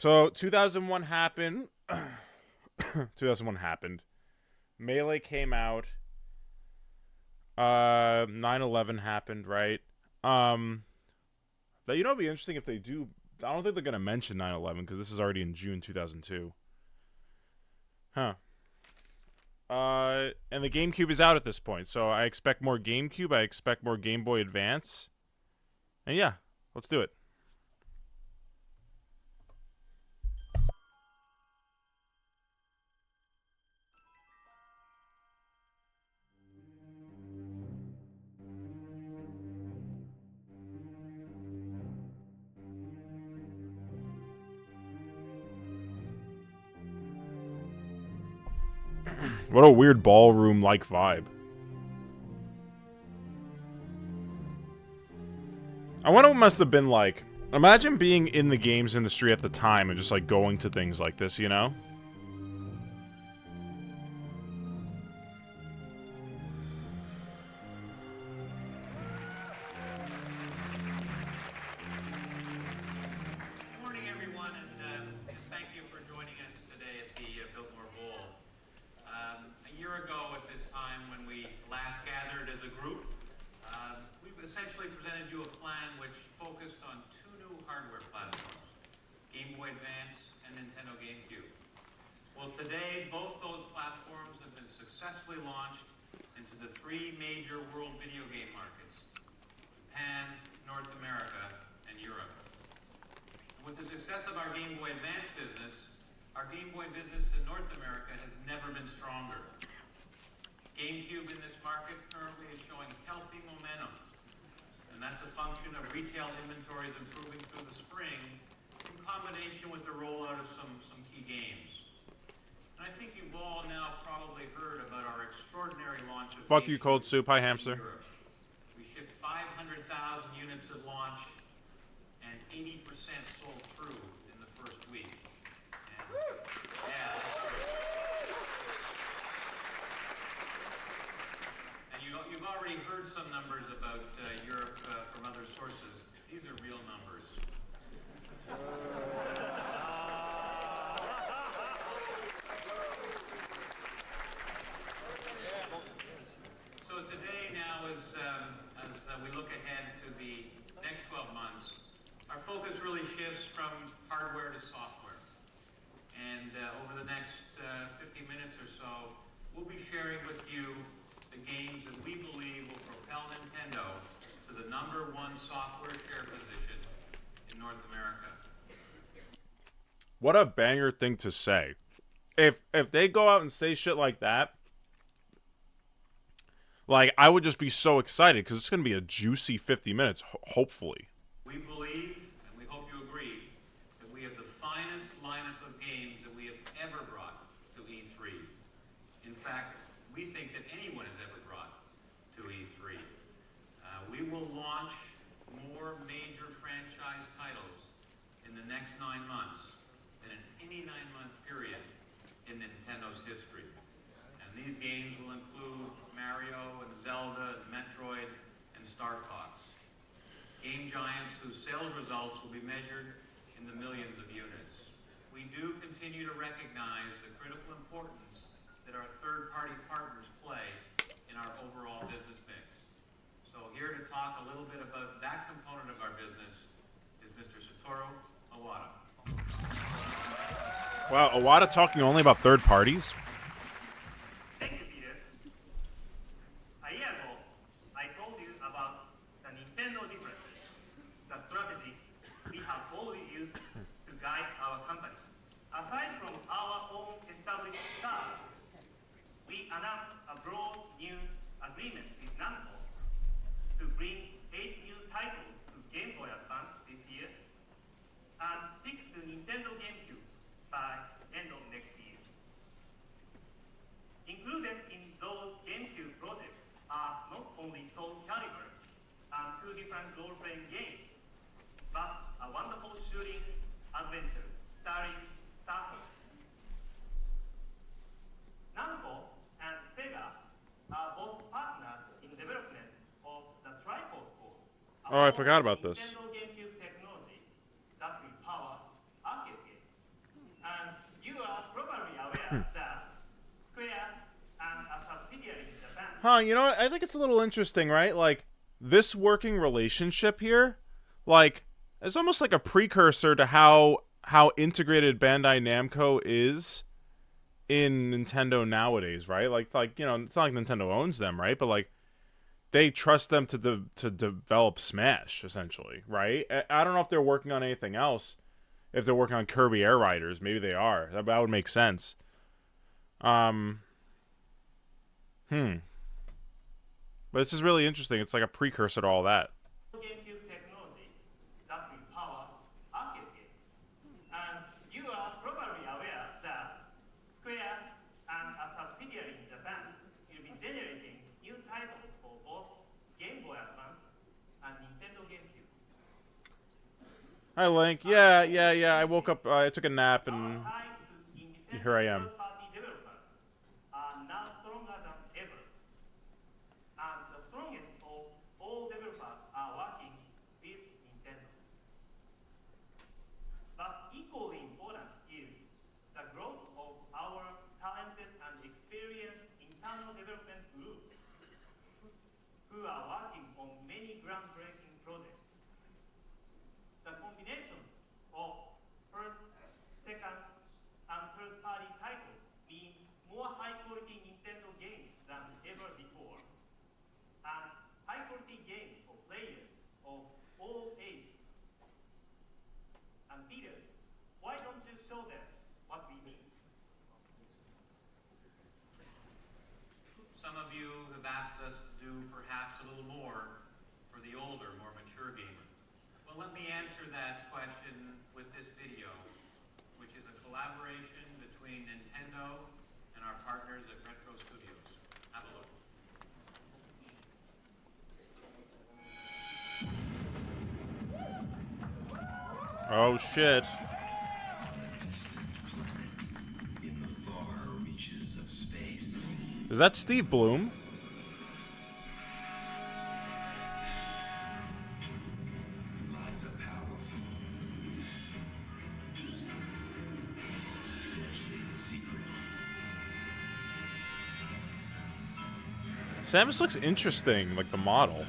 So 2001 happened. 2001 happened. Melee came out. 9/11 happened, right? Um, that it'd be interesting if they do. I don't think they're gonna mention 9/11 because this is already in June 2002. Huh. And the GameCube is out at this point, so I expect more GameCube. I expect more Game Boy Advance. And yeah, let's do it. What a weird ballroom-like vibe. I wonder what it must have been like. Imagine being in the games industry at the time and just like going to things like this, you know? Good morning, everyone, and thank you for joining us today at the Biltmore Bowl. A year ago at this time, when we last gathered as a group, we've essentially presented you a plan which focused on two new hardware platforms, Game Boy Advance and Nintendo GameCube. Well, today, both those platforms have been successfully launched into the three major world video game markets, Japan, North America, and Europe. With the success of our Game Boy Advance business, our Game Boy business in North America has never been stronger. GameCube in this market currently is showing healthy momentum, and that's a function of retail inventories improving through the spring in combination with the rollout of some key games. And I think you've all now probably heard about our extraordinary launch of Fuck you, GameCube Cold Soup. Hi, in Hamster. Europe. We shipped 500,000 units at launch, and 80% sold through in the first week. And, yeah, and you've already heard some numbers about Europe from other sources. These are real numbers. So today now, as we look ahead to the next 12 months, our focus really shifts from hardware to software. And over the next 50 minutes or so, we'll be sharing with you the games that we believe will propel Nintendo to the #1 software share position in North America. What a banger thing to say. If they go out and say shit like that, like I would just be so excited because it's gonna be a juicy 50 minutes, hopefully. We believe, and we hope you agree, that we have the finest lineup of games that we have ever brought to E3. In fact, we think that anyone has ever brought to E3. We will launch more major franchise titles in the next 9 months than in any 9-month period in Nintendo's history. And these games will include Mario and Zelda and Metroid and Star Fox. Game giants whose sales results will be measured in the millions of units. We do continue to recognize the critical importance that our third-party partners play in our overall business mix. So here to talk a little bit about that component of our business is Mr. Satoru Iwata. Wow, Iwata talking only about third parties? Thank you, Peter. A year ago, I told you about the Nintendo difference, the strategy we have always used to guide our company. Aside from our own established stars, we announced a broad new agreement with Namco to bring 8 new titles to Game Boy Advance this year and 6 to Nintendo GameCube by end of next year. Included in those GameCube projects are not only Soul Calibur and 2 different role-playing games, but a wonderful shooting adventure starring Star Fox. Namco and Sega are both partners in development of the Triforce board. Oh, I forgot about this. Nintendo GameCube technology that will power arcade games. aware that Square and a subsidiary in Japan. Huh, you know what? I think it's a little interesting, right? Like, this working relationship here, like, it's almost like a precursor to how integrated Bandai Namco is in Nintendo nowadays, right? Like you know, it's not like Nintendo owns them, right? But like they trust them to develop Smash essentially, right? I don't know if they're working on anything else. If they're working on Kirby Air Riders, maybe they are. That would make sense. Um, But this is really interesting. It's like a precursor to all that. GameCube technology that will power arcade games. And you are probably aware that Square and a subsidiary in Japan will be generating new titles for both Game Boy Advance and Nintendo GameCube. Hi, Link. Yeah. I woke up. I took a nap, and Our ties to independent here I am. third-party developers are now stronger than ever. And the strongest of all developers are working with Nintendo. But equally important is the growth of our talented and experienced internal development groups who are working on many groundbreaking projects. The combination of first, second, and third-party titles means more high-quality Nintendo games than ever before, and high-quality games for players of all ages. And Peter, why don't you show them what we mean? Some of you have asked us to do perhaps a little more for the older, more mature gamers. Well, let me answer that question with this video, which is a collaboration between Nintendo and our partners at Retro Studios. Have a look. Oh shit! In the far reaches of space. Is that Steve Bloom? Lies a powerful, deadly secret. Samus looks interesting, like the model.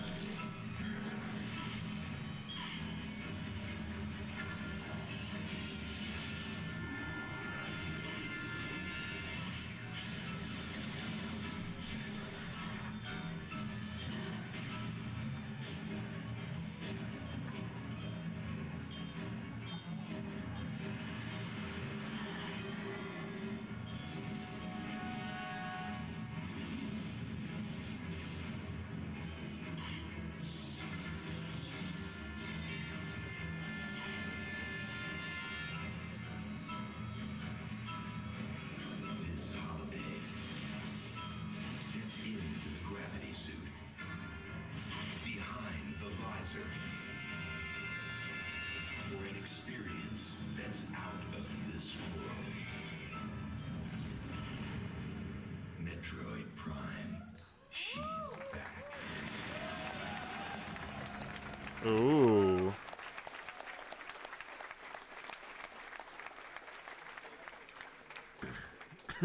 This holiday, step into the gravity suit. Behind the visor. For an experience that's out of this world. Metroid Prime. She's back. Ooh.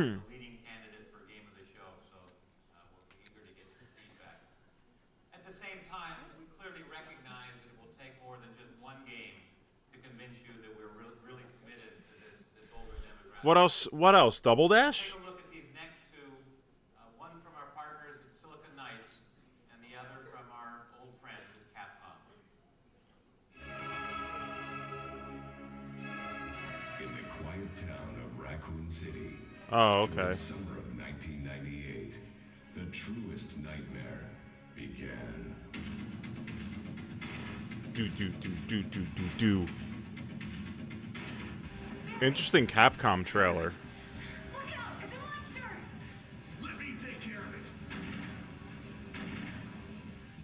Leading candidate for Game of the Show, so we'll be eager to get your feedback. At the same time, we clearly recognize that it will take more than just one game to convince you that we're really committed to this older demographic. What else? What else? Double Dash? Take a look at these next two, one from our partners at Silicon Knights and the other from our old friends at Capcom. In the quiet town of Raccoon City. Oh, During okay. the summer of 1998, the truest nightmare began. Do. Interesting Capcom trailer. Look out! It's a monster! Let me take care of it.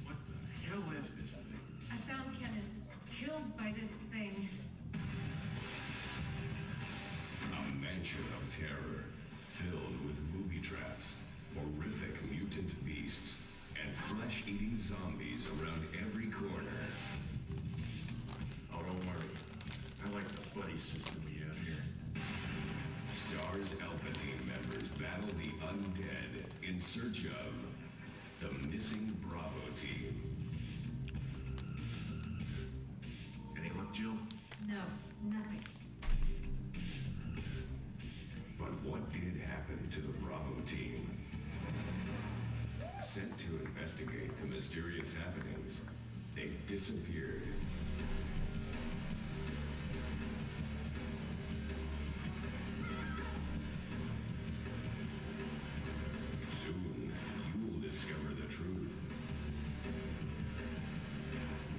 What the hell is this thing? I found Kenneth killed by this thing. A mansion of terror, filled with booby traps, horrific mutant beasts, and flesh-eating zombies around every corner. Oh, don't worry. I like the buddy system we have here. Stars Alpha Team search of the missing Bravo team. Any luck, Jill? No, nothing. But what did happen to the Bravo team? Sent to investigate the mysterious happenings, they disappeared. Soon, you'll discover the truth.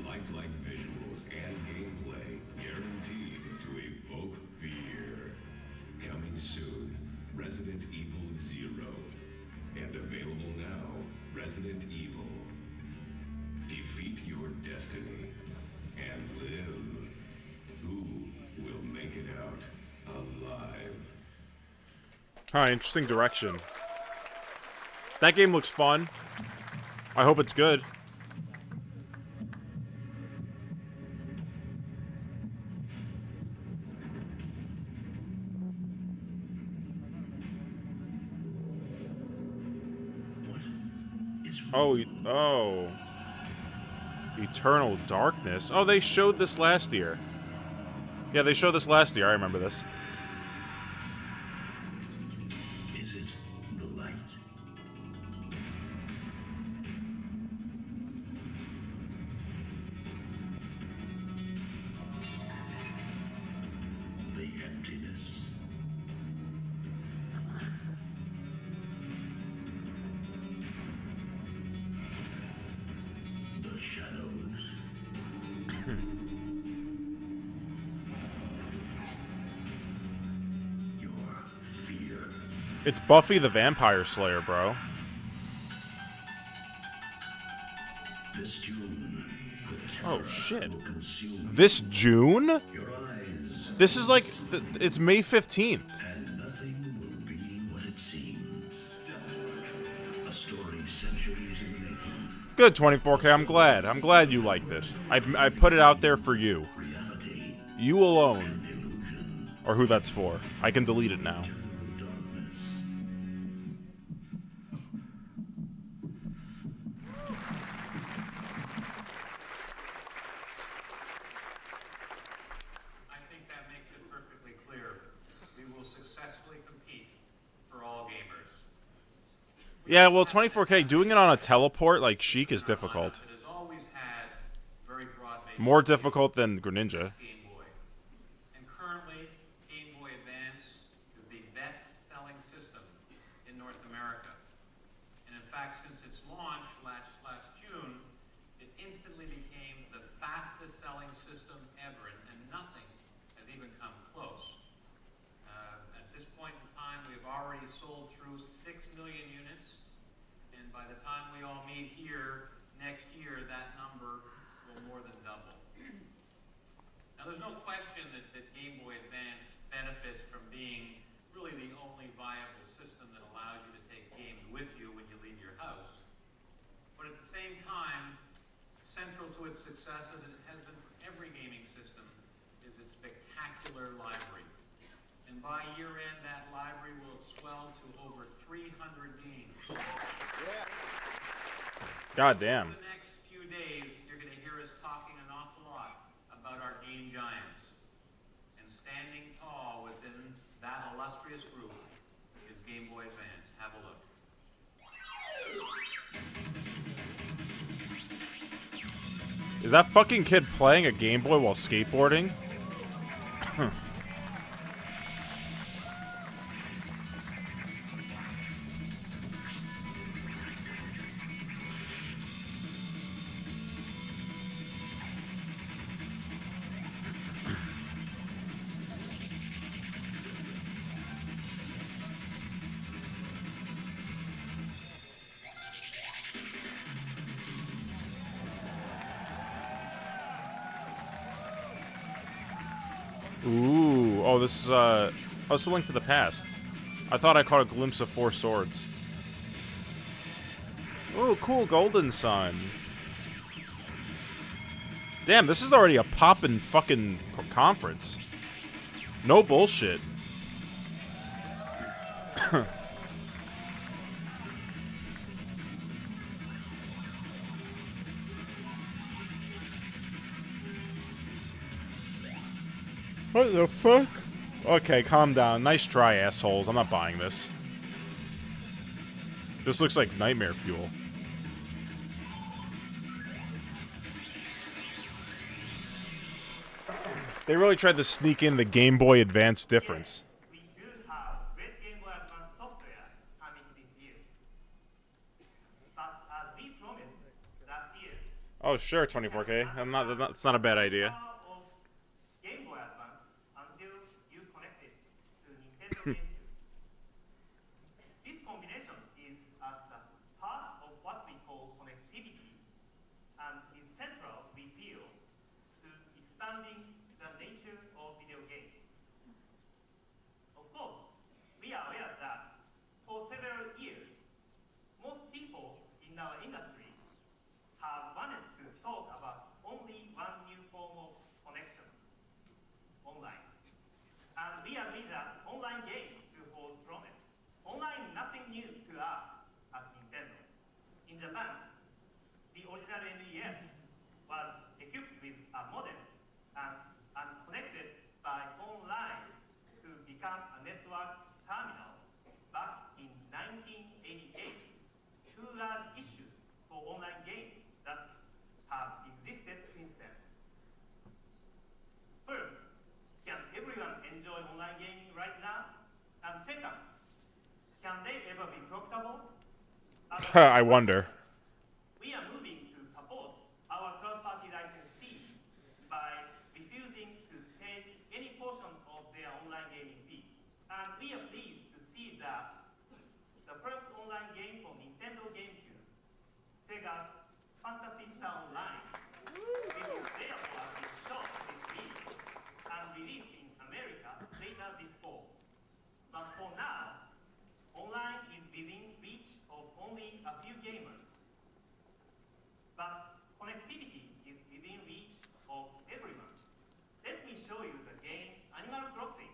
Lifelike visuals and gameplay guaranteed to evoke fear. Coming soon, Resident Evil 0. And available now, Resident Evil. Defeat your destiny and live. Who will make it out alive? Huh, interesting direction. That game looks fun. I hope it's good. Oh. Eternal Darkness. Oh, they showed this last year. Yeah, they showed this last year. I remember this. Is it the light? The emptiness. The shadows. Your fear. It's Buffy the Vampire Slayer, bro. This June, the Oh, terror shit. will consume This June? your eyes, This is like... it's May 15th. and nothing will be what it seems. A story centuries in the making. Good, 24K. I'm glad. I'm glad you liked it. I put it out there for you. Reality, You alone. illusion, Or who that's for. I can delete it now. darkness. I think that makes it perfectly clear. We will successfully compete for all gamers. Yeah, well, 24K, doing it on a teleport like Sheik is difficult. It has always had very broad-based More difficult than Greninja. Game Boy. And currently, Game Boy Advance is the best-selling system in North America. And in fact, since its launch last June, it instantly became the fastest-selling system ever, and nothing has even come close. At this point in time, we have already sold through 6 million units, and by the time we all meet here next year, that number will more than double. Now, there's no question that Game Boy Advance benefits from being really the only viable system that allows you to take games with you when you leave your house. But at the same time, central to its success, as it has been for every gaming system, is its spectacular library. And by year end, that library will have swelled to over 300 games. God damn. For the next few days, you're going to hear us talking an awful lot about our game giants. And standing tall within that illustrious group is Game Boy Advance. Have a look. Is that fucking kid playing a Game Boy while skateboarding? Ooh. Oh, this is, oh, it's a Link to the Past. I thought I caught a glimpse of 4 swords. Ooh, cool, Golden Sun. Damn, this is already a poppin' fucking conference. No bullshit. What the fuck? Okay, calm down. Nice try, assholes. I'm not buying this. This looks like nightmare fuel. They really tried to sneak in the Game Boy Advance difference. We do have great Game Boy Advance software coming this year. But as we promised last year, Oh, sure, 24K. It's not a bad idea. power of Game Boy Advance until you connect it to Nintendo GameCube. This combination is at the heart of what we call connectivity and is central, we feel, to expanding the nature of video games. Of course, we are aware that for several years, most people in our industry have wanted to talk about only one new form of connection, online. And we agree that online games do hold promise. Online is nothing new to us at Nintendo. In Japan, the original NES was equipped with a modem and connected by phone line to become a network terminal back in 1988. Two large issues for online games that have existed since then. First, can everyone enjoy online gaming right now? And second, can they ever be profitable? I wonder. We are moving to support our third-party licensees by refusing to take any portion of their online gaming fee. And we are pleased to see that the first online game for Nintendo GameCube, Sega's Fantasy Star Online, will be available as it shown this week and released in America later this fall. But for now, online is within reach of only a few gamers. But connectivity is within reach of everyone. Let me show you the game Animal Crossing,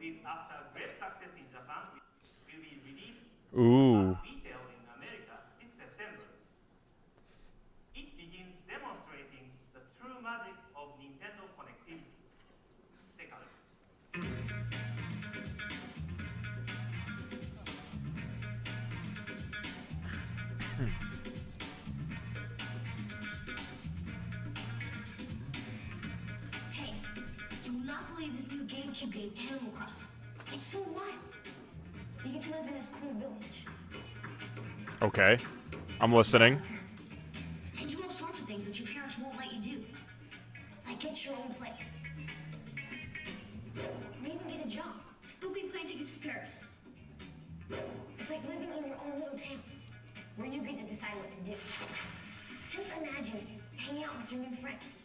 which after great success in Japan, will be released Ooh. at retail in America this September. It begins demonstrating the true magic of Nintendo connectivity. Take a look. Hey, you will not believe this new GameCube game, Animal Crossing. It's so wild. You get to live in this cool village. Okay. I'm listening. And do all sorts of things that your parents won't let you do. Like get your own place. Or even get a job. Don't be plane tickets to Paris. It's like living in your own little town, where you get to decide what to do. Just imagine hanging out with your new friends.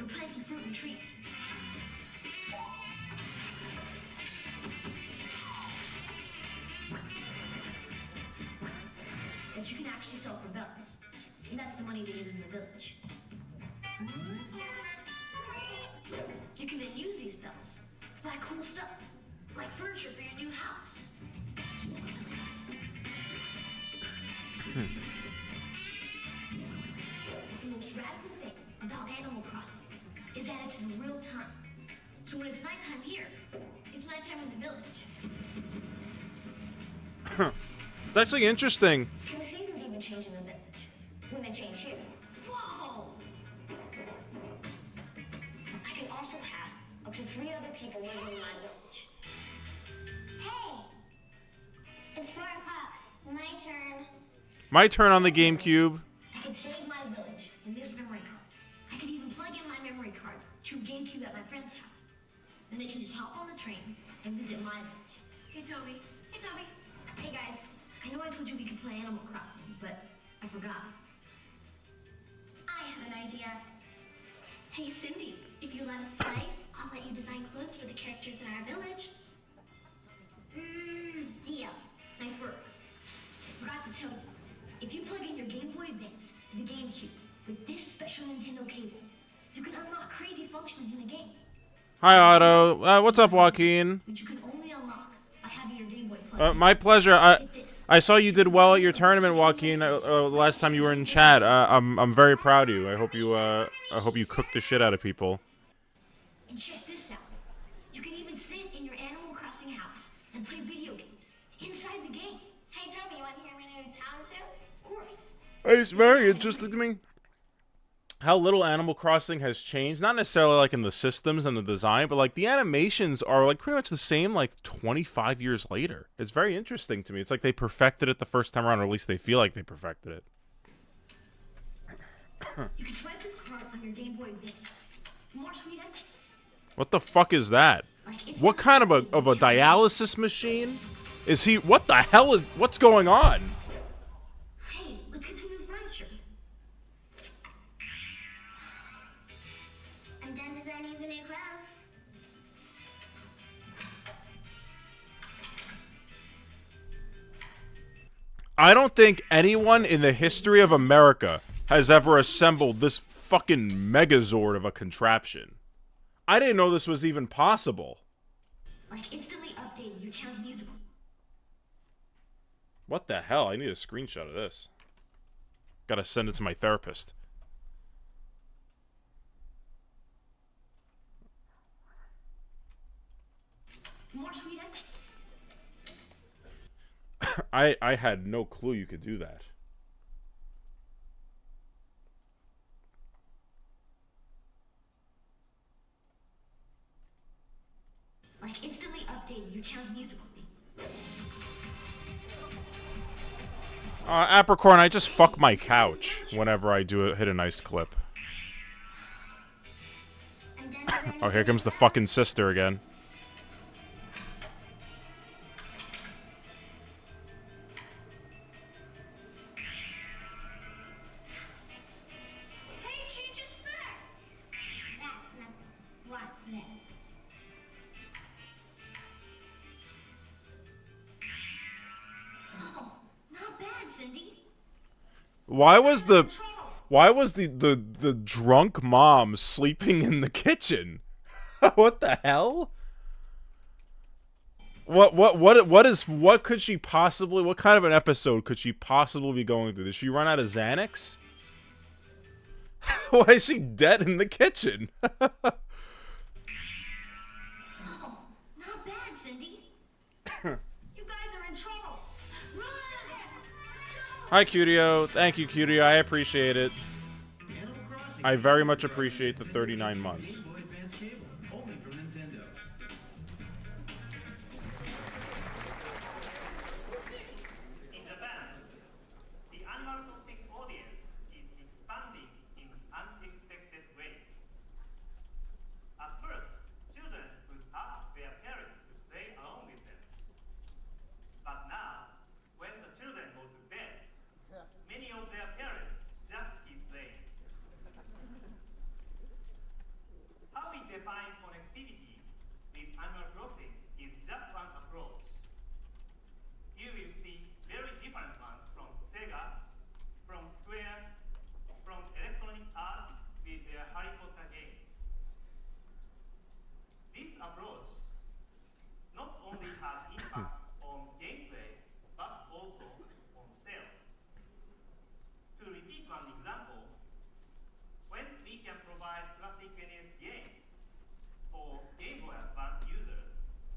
Or planting fruit and trees. That you can actually sell for bells. And that's the money they use in the village. You can then use these bells to buy cool stuff, like furniture for your new house. The most radical thing about Animal Crossing is that it's in real time. So when it's nighttime here, it's nighttime in the village. It's actually interesting. And the seasons even change in the village. When they change here. Whoa! I can also have up to 3 other people living in my village. Hey! It's 4 o'clock. My turn. My turn on the GameCube. I could save my village in this memory card. I could even plug in my memory card to a GameCube at my friend's house. Then they can just hop on the train and visit my village. Hey, Toby. Hey, Toby. Hey, guys. I know I told you we could play Animal Crossing, but I forgot. I have an idea. Hey, Cindy, if you let us play, I'll let you design clothes for the characters in our village. Deal. Nice work. Forgot to tell you, if you plug in your Game Boy Advance to the GameCube with this special Nintendo cable, you can unlock crazy functions in the game Hi, Otto. What's up, Joaquin? that you can only unlock by having your Game Boy plugged in. My pleasure. Get this. I saw you did well at your tournament, Joaquin. Last time you were in chat. I'm very proud of you. I hope you cooked the shit out of people. And check this out. You can even sit in your Animal Crossing house and play video games inside the game. Hey, Toby, you want to hear my new town too? Of course. It's very interesting to me how little Animal Crossing has changed. Not necessarily like in the systems and the design, but like the animations are like pretty much the same like 25 years later. It's very interesting to me. It's like they perfected it the first time around, or at least they feel like they perfected it. You can swipe this card on your Game Boy Advance. More sweet extras. What the fuck is that? What kind of a dialysis machine? Is he? What the hell is? What's going on? Hey, let's get some new furniture. I'm done designing the new clothes. I don't think anyone in the history of America has ever assembled this fucking megazord of a contraption. I didn't know this was even possible. Like instantly updating your town's musical. What the hell? I need a screenshot of this. Gotta send it to my therapist. More sweet extras. I had no clue you could do that. Like instantly updating your town's musical theme. Apricorn, I just fuck my couch whenever I do hit a nice clip. I'm done designing Oh, here comes the fucking sister again. Hey, change your spec! That's not what's next. Oh, not bad, Cindy. Why was the drunk mom sleeping in the kitchen? What the hell? What could she possibly, what kind of an episode could she possibly be going through? Did she run out of Xanax? Why is she dead in the kitchen? Oh, not bad, Cindy. You guys are in trouble. Run! Hi, Cutio. Thank you, Cutio. I appreciate it. Animal Crossing. I very much appreciate the 39 months. Game Boy Advance cable, only from Nintendo. In Japan, the Animal Crossing audience is expanding in unexpected ways. At first, children would ask their parents to play along with them. But now, when the children go to bed, many of their parents just keep playing. How we define connectivity with Animal Crossing is just one approach. You will see very different ones from Sega, from Square, from Electronic Arts with their Harry Potter games. This approach not only has impact on gameplay, but also on sales. To repeat one example, when we can provide classic NES games for Game Boy Advance users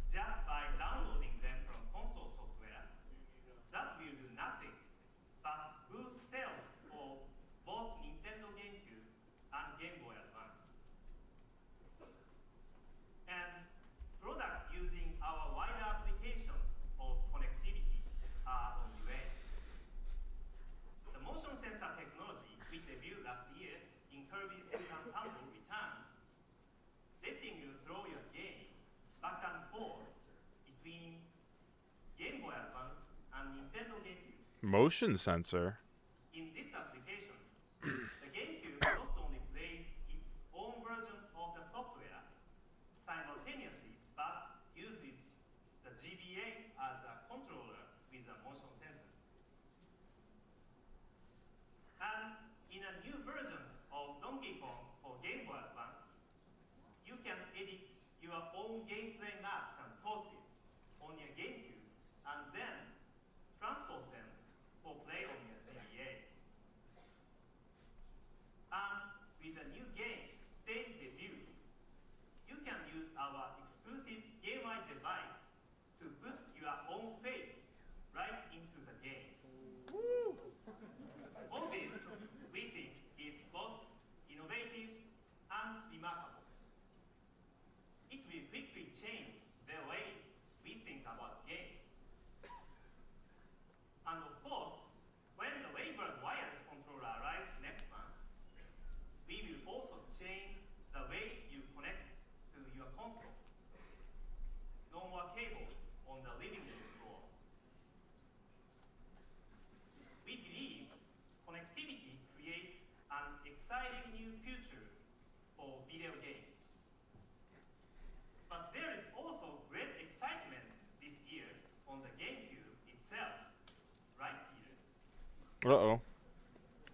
just by downloading them from console software, that will do nothing but boost sales for both Nintendo GameCube and Game Boy Advance. And products using our wider applications of connectivity are on the way. The motion sensor technology we debuted last year in Kirby's Elegant Tumble returns, letting you throw your game back and forth between Game Boy Advance and Nintendo GameCube. Motion sensor. In this application, the GameCube not only plays its own version of the software simultaneously, but uses the GBA as a controller with a motion sensor. And in a new version of Donkey Kong for Game Boy Advance, you can edit your own gameplay maps and poses on your GameCube and then transport Uh-oh.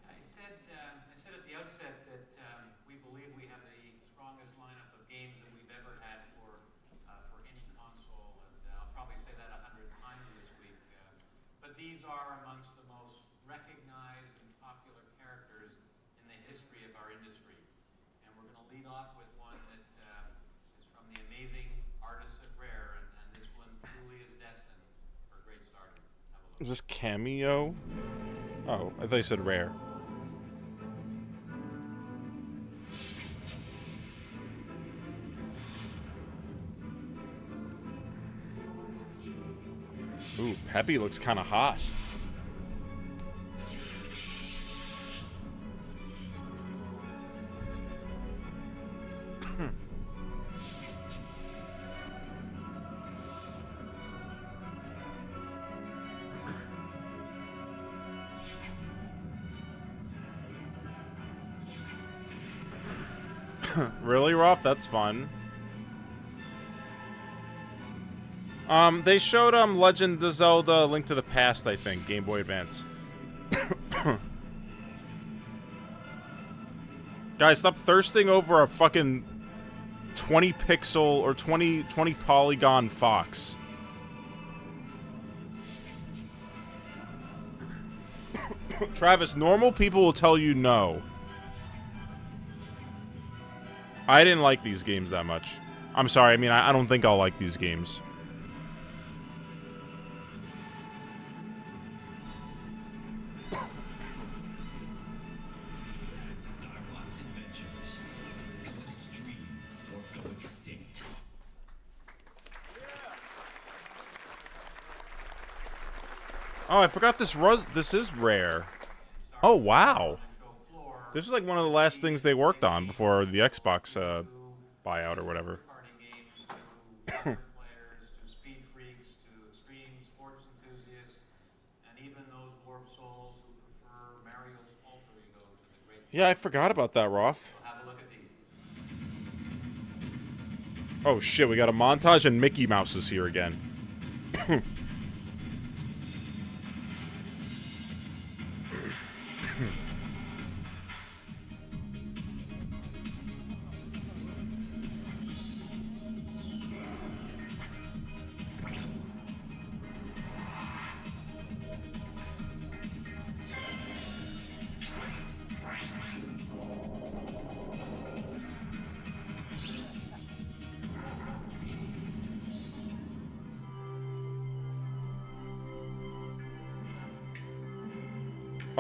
I said at the outset that we believe we have the strongest lineup of games that we've ever had for any console, and I'll probably say that 100 times this week. But these are amongst the most recognized and popular characters in the history of our industry. And we're going to lead off with one that is from the amazing artists at Rare, and this one truly is destined for a great start. Have a look. Is this Cameo? Oh, I thought you said Rare. Ooh, Peppy looks kind of hot. Really, Rolf? That's fun. They showed Legend of Zelda: Link to the Past, I think, Game Boy Advance. Guys, stop thirsting over a fucking 20 pixel or 20 polygon fox. Travis, normal people will tell you no. I didn't like these games that much. I'm sorry, I mean, I don't think I'll like these games. Starbucks Adventures. Go extreme or go extinct. Oh, I forgot this is Rare. Oh, wow. This is like one of the last things they worked on before the Xbox buyout or whatever. Party games to players, to speed freaks, to extreme sports enthusiasts, and even those warp souls who prefer Mario's alter ego to the great. Yeah, I forgot about that, Roth. So have a look at these. Oh shit, we got a montage and Mickey Mouse is here again.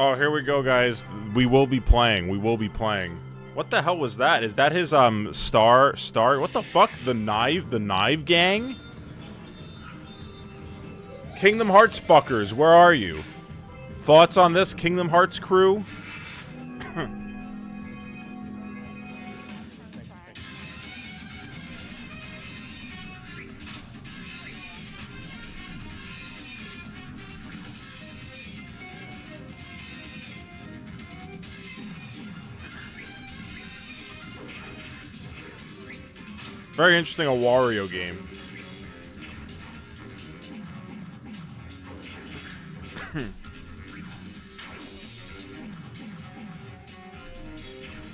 Oh, here we go, guys. We will be playing. We will be playing. What the hell was that? Is that his star? What the fuck? The Knive Gang? Kingdom Hearts fuckers, where are you? Thoughts on this, Kingdom Hearts crew? Very interesting, a Wario game.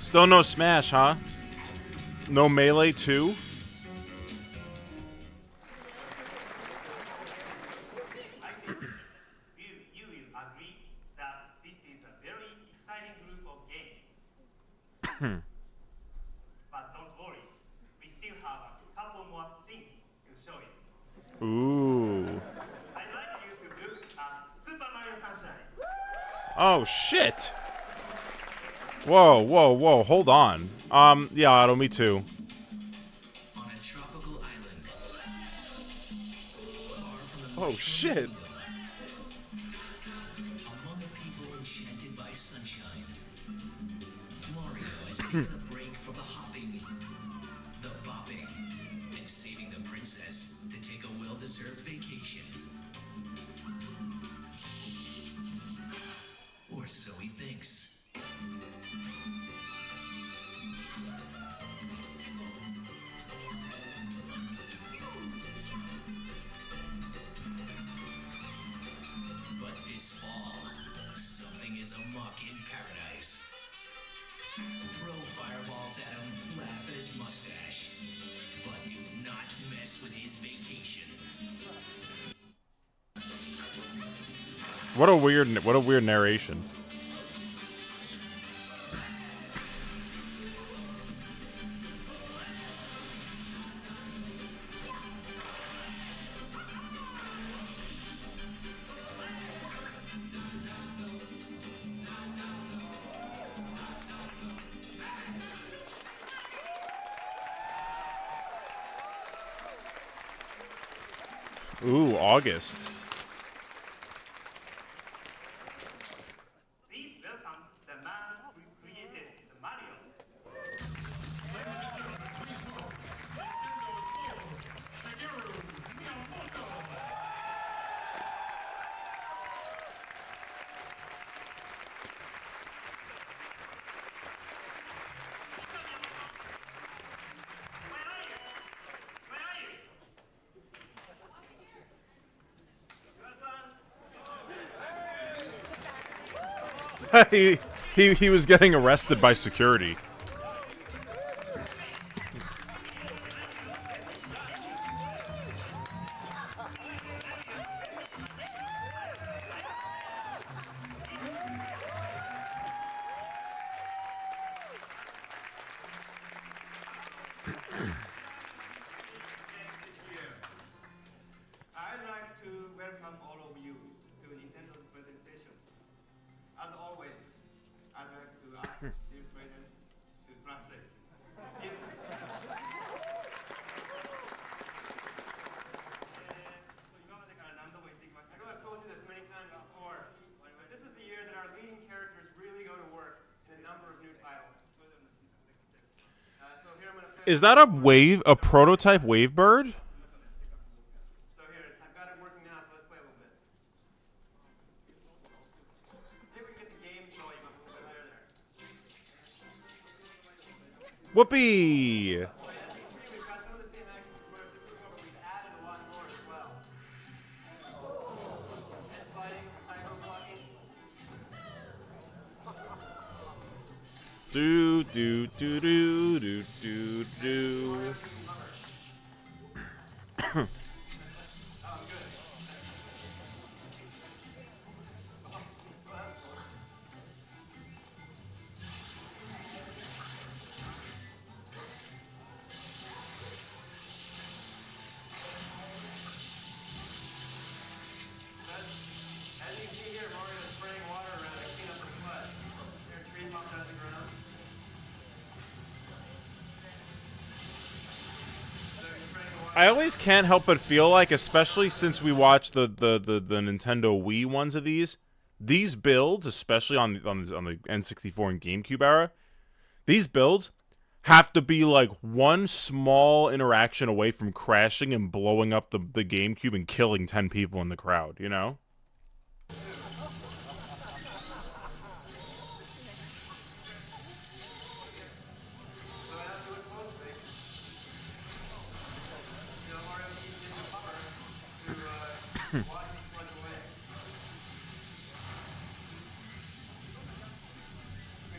Still no Smash, huh? No Melee 2? I think you will agree that this is a very exciting group of games. But don't worry, we still have a couple more things to show you. Ooh. I'd like you to look at Super Mario Sunshine. Oh, shit. Whoa, whoa, whoa, hold on. Yeah, Otto, me too. On a tropical island. Far from the Oh, shit. among a people enchanted by sunshine. Mario has taken a break from the hopping, the bopping, and saving the princess to take a well-deserved vacation. Or so he thinks. But this fall, something fireballs at him, laugh at his mustache. But do not mess with his vacation. What a weird narration. Ooh, August. Please welcome the man who created the Mario. Ladies and gentlemen, please welcome Nintendo's own Shigeru Miyamoto. Where are you? he was getting arrested by security. This year, I'd like to welcome all of you to Nintendo's presentation. As always, I'd like to ask dear President to translate. If, 今までから何度も言ってきましたけど、I've told you this many times before. But this is the year that our leading characters really go to work in a number of new titles. So here I'm going to Is that a prototype wave bird? So here it is. I've got it working now, so let's play a little bit. Maybe we can get the game going up a little bit higher there. Whoopee! As you can see, we've got some of the same actions as Mario 64, but we've added a lot more as well. Head sliding, some high rope blocking. Do do do do do do do. As you can see here, Mario is spraying water around to clean up the mud. There, tree popped out of the ground. So he's spraying the water. I always can't help but feel like, especially since we watched the Nintendo Wii ones of these builds, especially on the N64 and GameCube era, these builds have to be like one small interaction away from crashing and blowing up the GameCube and killing 10 people in the crowd, you know? So I have to look closely. You know, Mario keeps using the cover to wash the sludge away.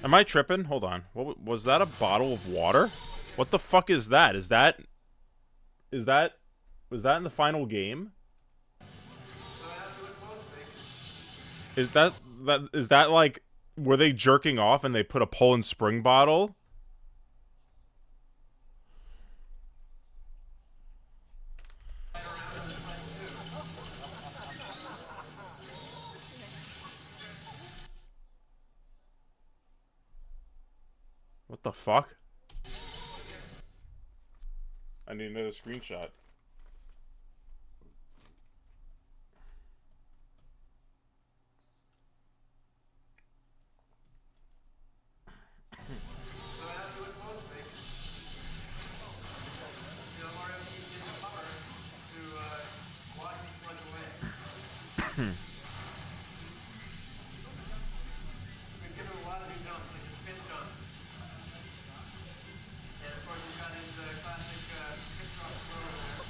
Am I tripping? Hold on. What was that? A bottle of water? What the fuck is that? Was that in the final game? So I have to look closely. Is that like, were they jerking off and they put a Poland Spring bottle? What the fuck? I need another screenshot. So I have to look closely. You know, Mario keeps using the cover to wash the sludge away. We've given him a lot of new jumps, like the spin jump. And of course, he's got his classic hip drop throw over there.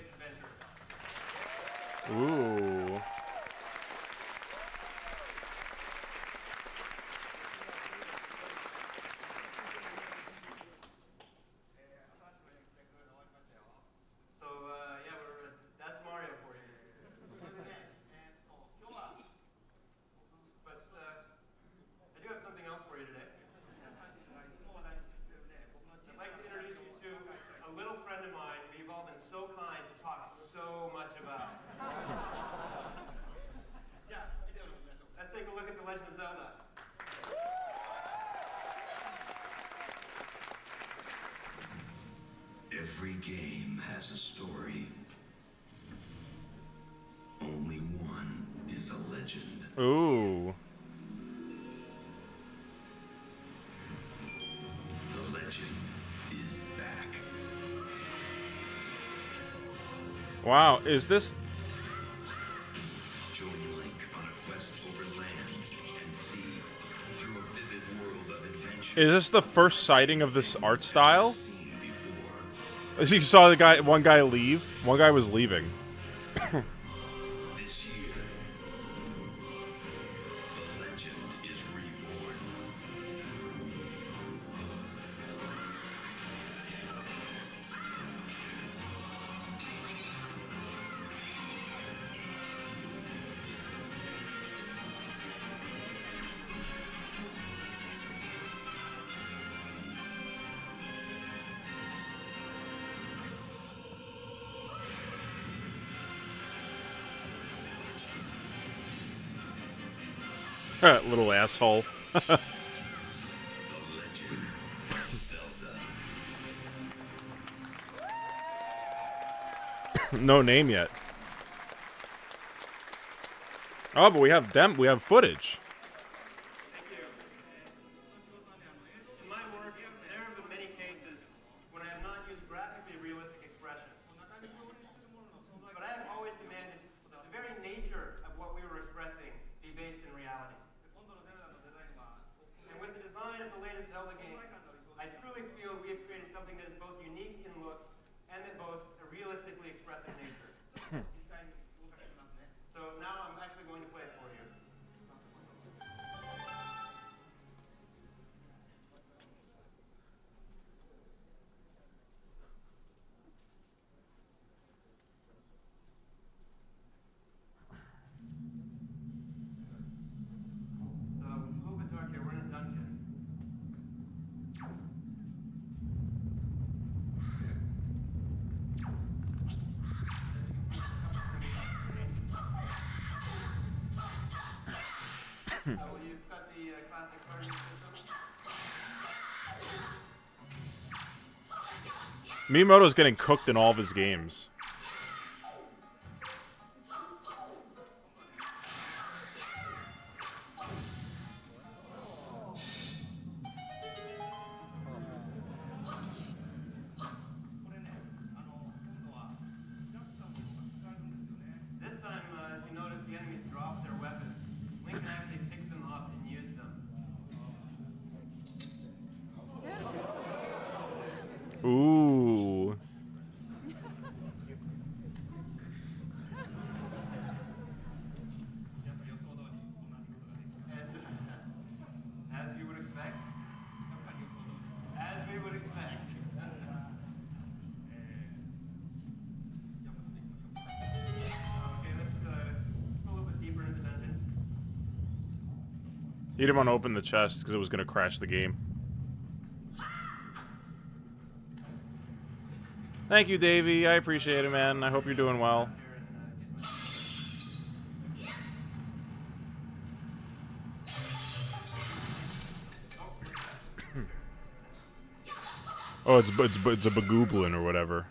latest adventure. Ooh. So, yeah, that's Mario for you. But I do have something else for you today. I'd like to introduce you to a little friend of mine who you've all been so kind to talk so much about. Let's take a look at The Legend of Zelda. Every game has a story. Only one is a legend. Ooh. The legend is back. Wow, is this... Join Link on a quest over land and sea through a vivid world of adventure. Is this the first sighting of this art style? Seen before. As you saw one guy leave? One guy was leaving. This year, the legend is reborn. Little asshole. The legend of Zelda. No name yet. Oh, but we have footage. Thank you. In my work, there have been many cases when I have not used graphically realistic expression. But I have always demanded the very nature of what we were expressing be based in reality. And with the design of the latest Zelda game, I truly feel we have created something that is both unique in look and that boasts a realistically expressive nature. So now I'm actually going to play it for you. So it's a little bit dark here. We're in a dungeon. Well, you've got the classic targeting system. Miyamoto's getting cooked in all of his games. This time, as you notice, the enemies drop their weapons. Link can actually pick them up and use them. Ooh. And as we would expect, as we would expect. Okay, let's go a little bit deeper into the dungeon. He didn't want to open the chest because it was going to crash the game. Thank you, Davey. I appreciate it, man. I hope you're doing well. Oh, it's a bagooblin or whatever.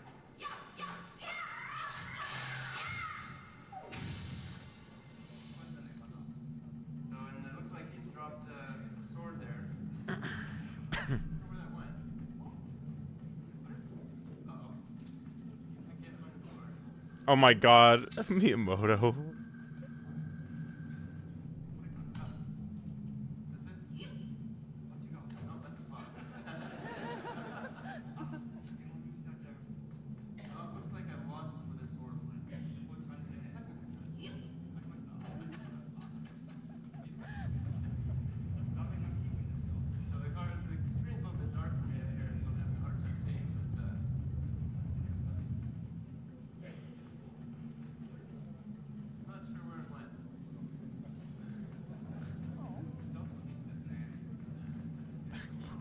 So, and it looks like he's dropped a sword there. I wonder where that went. Uh-oh. I can't find the sword. Oh my god, Miyamoto. Is this it? No, that's a pop. Oh, it looks like I've lost with this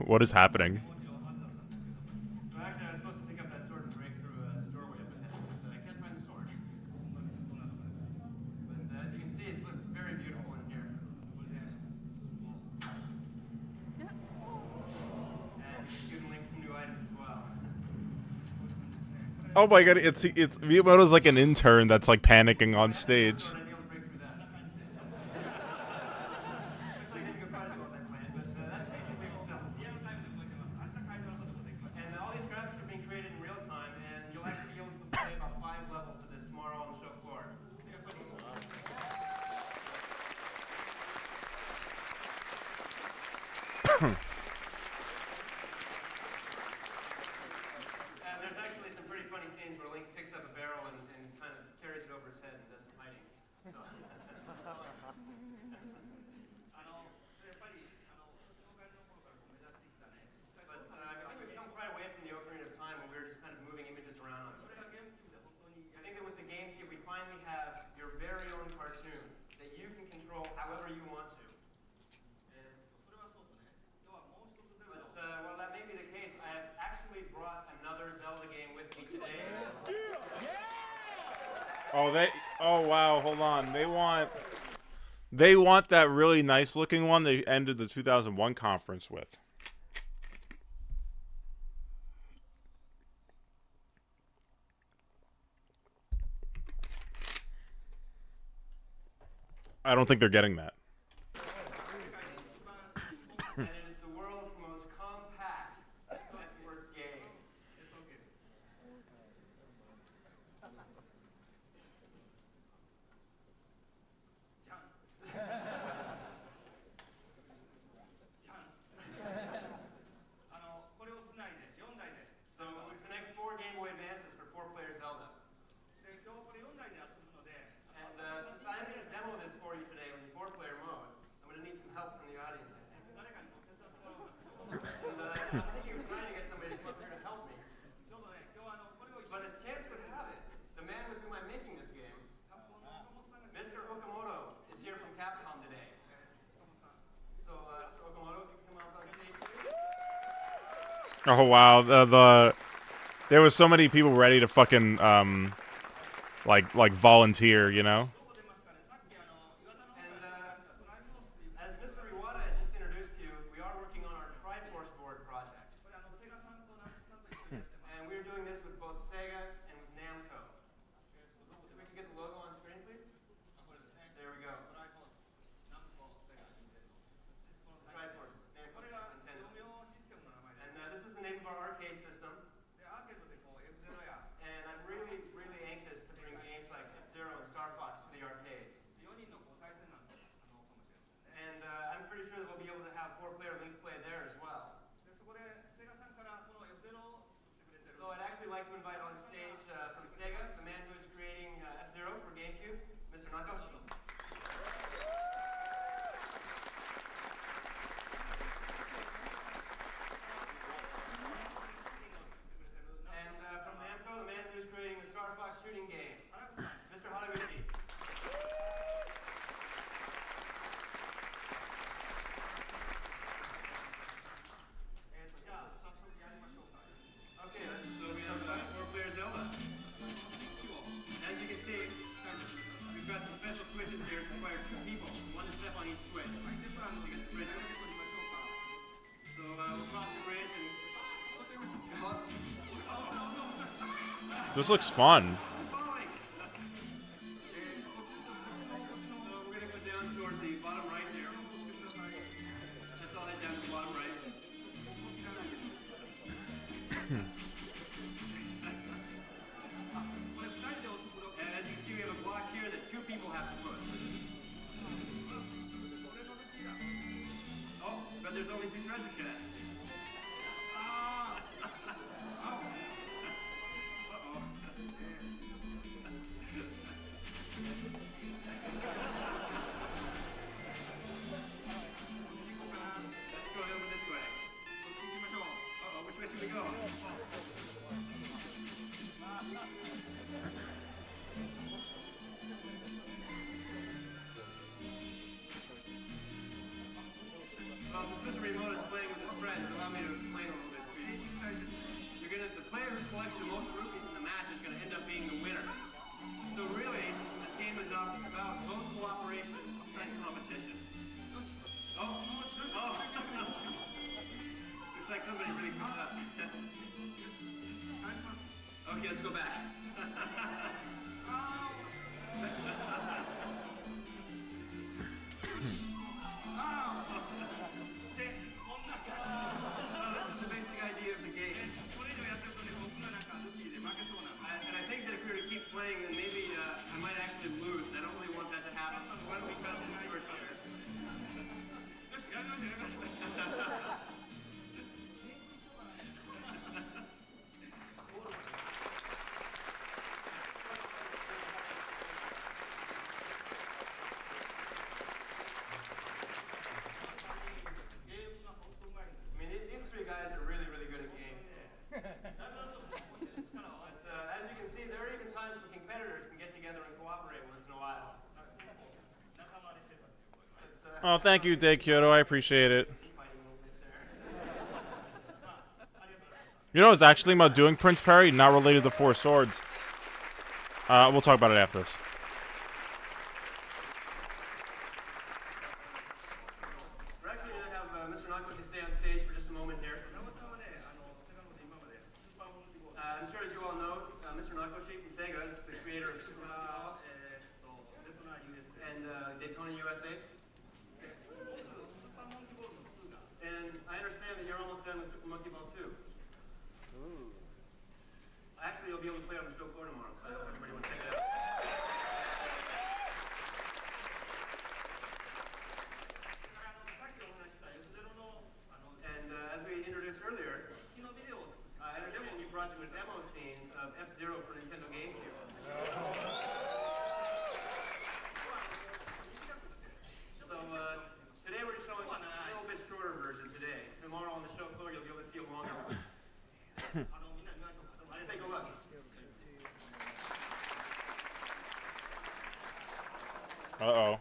What is happening? So actually, I was supposed to pick up that sword and break through a doorway up ahead, but I can't find the sword. But as you can see, it looks very beautiful in here. And you can link some new items as well. Oh my god, it's Miyamoto's like an intern that's like panicking on stage. Sword, I'd be able to break through that. Looks like it didn't go quite as well as I planned, but that's basically what sells. And all these graphics are being created in real time, and you'll actually be able to play about 5 levels of this tomorrow on the show floor. And there's actually some pretty funny scenes where Link picks up a barrel and kind of carries it over his head and does some hiding. So. But I think we've come quite away from the Ocarina of Time when we were just kind of moving images around on screen. I think that with the GameCube, we finally have your very own cartoon that you can control however you want to. But while that may be the case, I have actually brought another Zelda game with me today. Oh wow, hold on. They want that really nice looking one they ended the 2001 conference with. I don't think they're getting that. And it is the world's most compact network game. So we connect 4 Game Boy Advances for 4-player Zelda. And since I'm going to demo this for you today in 4-player mode, I'm going to need some help from the audience, I think. And I was thinking of trying to get somebody to come up here to help me. But as chance would have it, the man with whom I'm making this game, Mr. Okamoto, is here from Capcom today. So, Mr. Okamoto, if you come up on stage, please. Oh wow, there was so many people ready to fucking like volunteer, you know? And as Mr. Iwata had just introduced to you, we are working on our Triforce board project. And we're doing this with both Sega and with Namco. If we can get the logo on screen, please. There we go. Triforce, Namco, Nintendo. And this is the name of our arcade system. And I'm really, really anxious to bring games like F-Zero and Star Fox to the arcades. And I'm pretty sure that we'll be able to have 4-player Link play there as well. So I'd actually like to invite on stage from Sega, the man who is creating F-Zero for GameCube, Mr. Nakashi. And from Namco, the man who is creating the Star Fox shooting game, Mr. Haraguchi. Okay, so we have 4-player Zelda. As you can see, we've got some special switches here to require 2 people, 1 to step on each switch. You got the bridge. So we'll cross the bridge and... This looks fun. falling. So we're going to go down towards the bottom right here. That's all head down to the bottom right. And as you can see, we have a block here that 2 people have to push. Oh, but there's only 2 treasure chests. Let's go over this way. Uh-oh, which way should we go? Well, since Mr. Remote is playing with his friends, allow competitors can get together and cooperate once in a while. Oh, thank you, Day Kyoto. I appreciate it. You know, it's actually about doing Prince Perry, not related to Four Swords. We'll talk about it after this. We're actually going to have Mr. Nakoshi stay on stage for just a moment here. I'm sure as you all know, Mr. Nakoshi from Sega is the creator of Super Monkey Ball and Daytona USA. And I understand that you're almost done with Super Monkey Ball 2. Actually, you'll be able to play on the show floor tomorrow, so I hope everybody will check it out. And as we introduced earlier, I understand you brought some demo scenes of F-Zero for Nintendo GameCube. So today we're showing a little bit shorter version today. Tomorrow on the show floor you'll be able to see a longer one. Let's take a look. Uh-oh.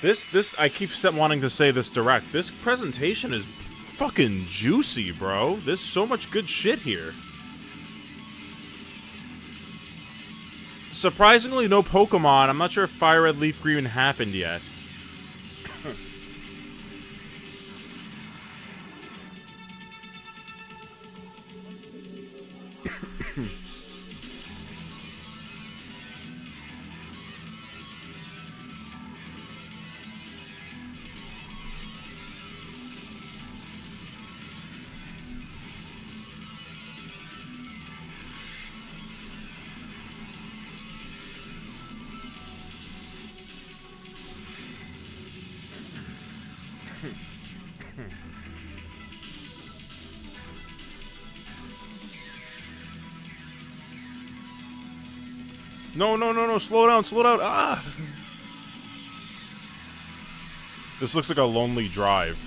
This, I keep wanting to say this direct. This presentation is fucking juicy, bro. There's so much good shit here. Surprisingly, no Pokemon. I'm not sure if Fire Red Leaf Green happened yet. No, slow down, ah! This looks like a lonely drive.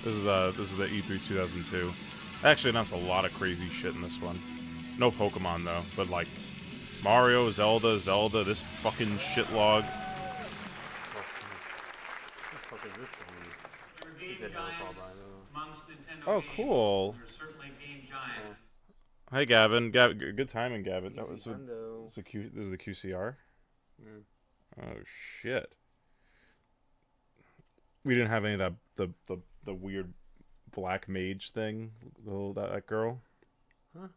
This is the E3 2002. They actually announced a lot of crazy shit in this one. No Pokemon though, but like Mario, Zelda, this fucking shitlog. What the fuck is this thing? Game giants amongst Nintendo Oh, games. cool. There's certainly game giants. Hey, Gavin. Good timing, Gavin. That was Easy hundo. this is the QCR. Mm. Oh shit. We didn't have any of that the weird black mage thing. That girl. Huh?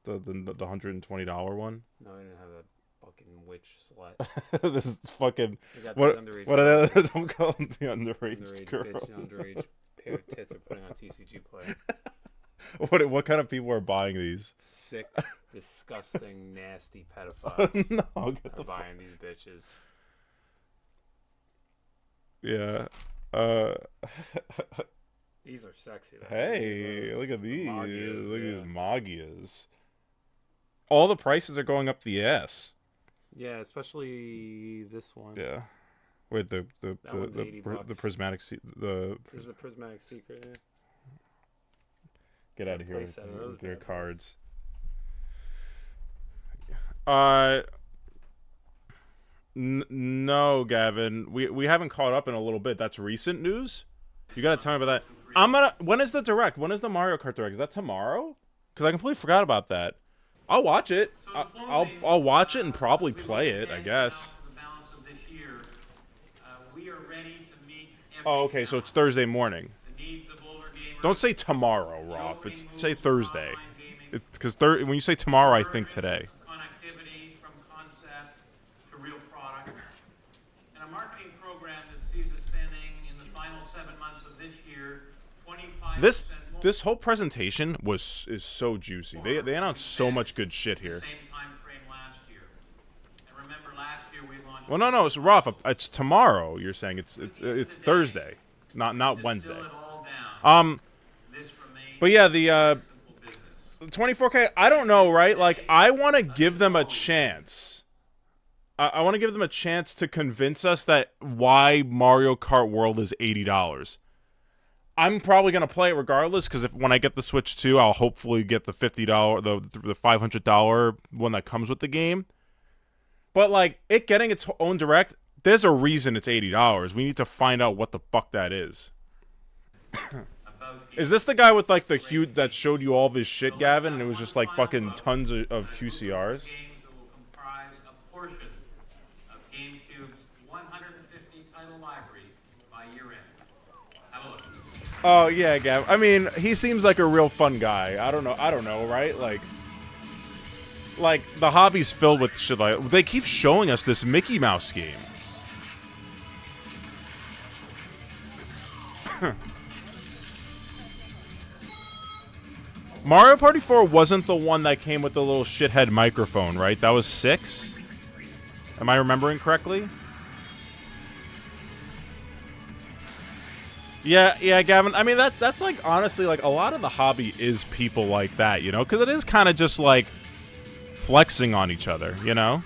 The $120 one. No, I didn't have that fucking witch slut. This is fucking We got what? these underage What girls. don't call them the underage Underage girls. bitch, underage pair of tits are putting on TCG Play. What kind of people are buying these? Sick, disgusting, nasty pedophiles No, get are the buying these bitches. yeah. These are sexy though. Hey, look at these. Magias, Look at yeah. these Magias. All the prices are going up the ass. Yeah, especially this one. Yeah. Wait, the one's $80. prismatic the This is a prismatic secret. Yeah. get out of here Place out of those with your bad boys. cards. No, Gavin. We haven't caught up in a little bit. That's recent news. You gotta tell me about that. When is the direct? When is the Mario Kart direct? Is that tomorrow? Because I completely forgot about that. I'll watch it. I'll watch it and probably play it, I guess. The balance of this year, we are ready to meet every Oh, okay. So it's Thursday morning. the needs of older gamers. Don't say tomorrow, Rolf. It's say Thursday. Because when you say tomorrow, I think today. Connectivity from concept to real product, and a marketing program that sees us spending in the final 7 months of this year 25% more. This whole presentation is so juicy. They announced so much good shit the here. same time frame last year. And remember, last year we launched. Well, no, it's Rolf. It's tomorrow. You're saying it's Thursday, not Wednesday. Distill it all down. This remains But yeah, simple business. 24K, I don't know, right? Like, I want to give them a chance. I want to give them a chance to convince us that why Mario Kart World is $80. I'm probably going to play it regardless, because when I get the Switch 2, I'll hopefully get the $50, the $500 one that comes with the game. But, like, it getting its own direct, there's a reason it's $80. We need to find out what the fuck that is. Is this the guy with, like, the huge that showed you all of his shit, Gavin? And it was just, like, fucking tons of QCRs? Games that will comprise a portion of GameCube's 150 title library by year-end. Have a look. Oh, yeah, Gavin. I mean, he seems like a real fun guy. I don't know, right? Like, the hobby's filled with shit like... They keep showing us this Mickey Mouse game. Mario Party 4 wasn't the one that came with the little shithead microphone, right? That was 6? Am I remembering correctly? Yeah, Gavin. I mean, that's like, honestly, like, a lot of the hobby is people like that, you know? Because it is kind of just, like, flexing on each other, you know?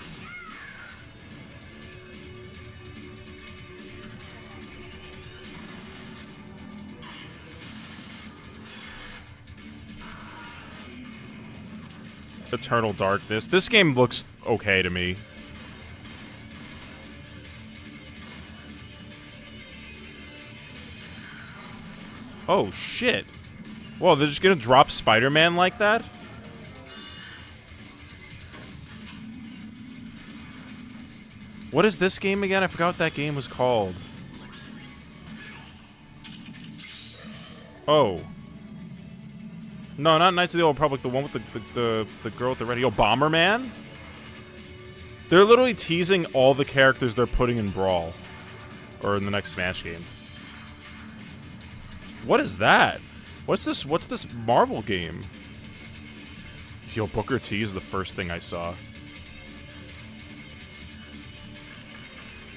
Eternal Darkness. This game looks okay to me. Oh, shit. Whoa, they're just gonna drop Spider-Man like that? What is this game again? I forgot what that game was called. Oh. No, not Knights of the Old Republic. The one with the girl with the red. Yo, Bomberman? They're literally teasing all the characters they're putting in Brawl. Or in the next Smash game. What is that? What's this Marvel game? Yo, Booker T is the first thing I saw.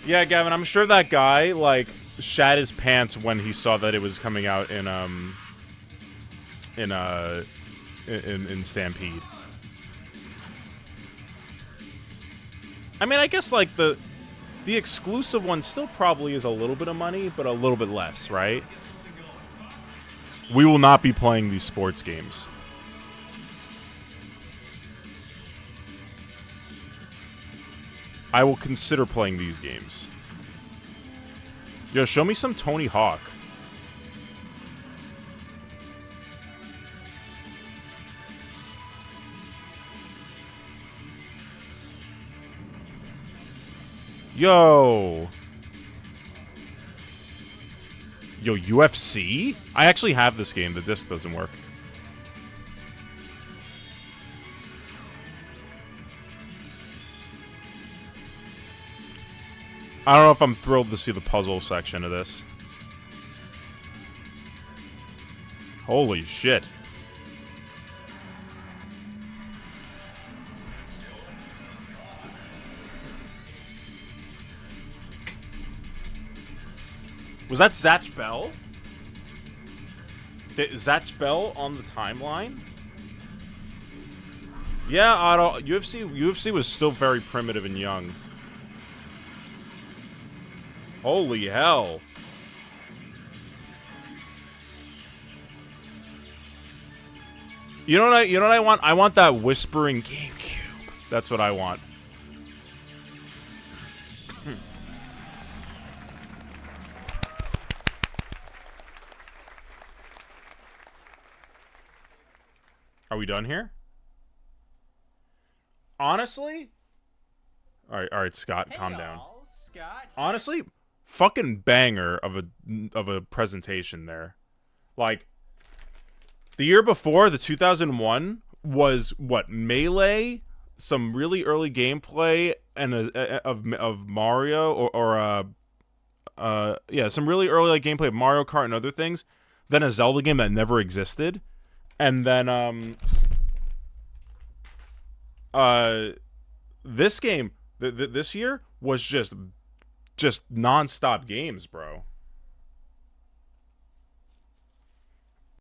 Yeah, Gavin, I'm sure that guy, like, shat his pants when he saw that it was coming out in Stampede. I mean, I guess, like, the exclusive one still probably is a little bit of money, but a little bit less, right? We will not be playing these sports games. I will consider playing these games. Yo, show me some Tony Hawk. Yo, UFC? I actually have this game. The disc doesn't work. I don't know if I'm thrilled to see the puzzle section of this. Holy shit. Was that Zatch Bell? Is Zatch Bell on the timeline? Yeah, Otto. UFC was still very primitive and young. Holy hell. You know what I want? I want that whispering GameCube. That's what I want. Are we done here? Honestly? All right, Scott, calm down. Scott. Honestly, fucking banger of a presentation there. Like, the year before, the 2001 was what, Melee, some really early gameplay and of Mario yeah, some really early like gameplay of Mario Kart and other things. Then a Zelda game that never existed. And then this game this year was just non-stop games, bro.